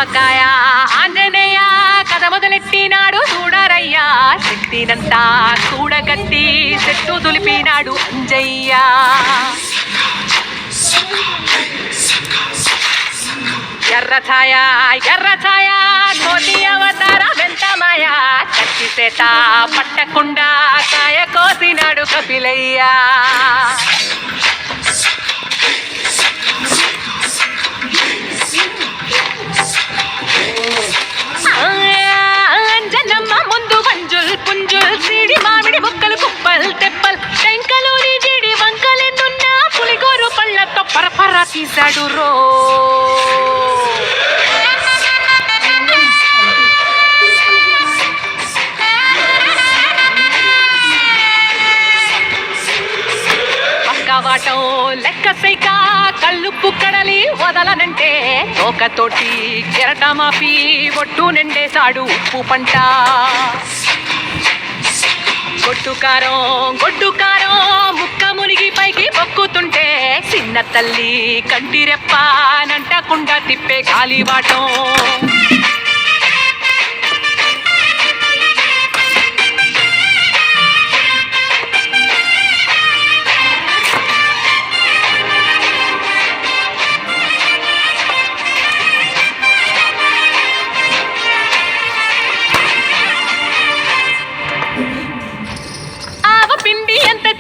ఆవకాయ ఆంజనేయ కథ మొదలెట్టినాడు చూడరయ్యా శక్తినంతా చూడగట్టి చెట్టు దులిపినాడు అంజయ్య ఎర్రఛాయ ఎర్రఛాయ కోటి అవతార వెంటమాయ కత్తి చేత పట్టకుండా కాయ కోసినాడు కపిలయ్య అంజనమ్మ ముందు వంజుల్ పుంజుల్ సిడి మామిడి ముక్కలు కుప్పల్ తెప్పల్ టెంకలోని జీడి వంకలెన్నున్నా పులిగోరు పళ్ళతో పరపర తీశాడు రో వాటం లెక్క సైక కళ్ళుప్పు కడలి వదలనంటే తోకతోటి కెరటమాపి ఒట్టు నిండేశాడు ఉప్పు పంట గొడ్డు కారం ముక్క మునిగి పైకి పొక్కుతుంటే చిన్న తల్లి కంటి రెప్ప నంటకుండా తిప్పే గాలివాటం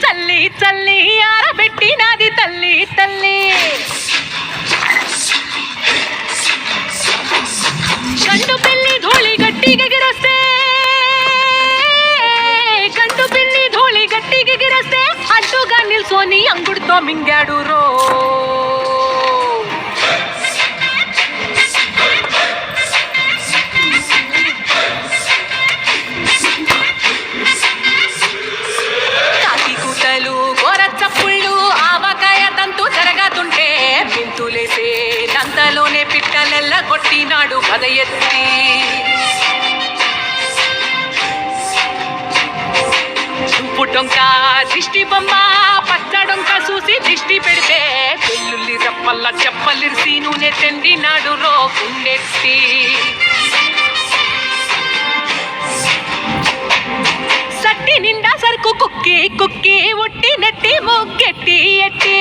చల్లి చల్లి ఆరబెట్టినది తల్లి తల్లి గండు పిల్లి ధూళి గట్టిగెగిరొస్తే అడ్డుగా నిల్సోని అంగుడితో మింగాడు రో దంతలోనే పిట్టలెల్ల కొట్టినాడు కథ ఎత్తి పుటొంక దిష్టి బొమ్మ పచ్చడొంక చూసి దిష్టి పెడితే పెళ్ళుల్లి రప్పల్ల చెప్పలిరిసి నూనె తెండినాడు రో గుండెత్తి సట్టి నిండా సరుకు కుక్కి కుక్కి ఉట్టి నెట్టి ముగ్గెట్టి ఎట్టి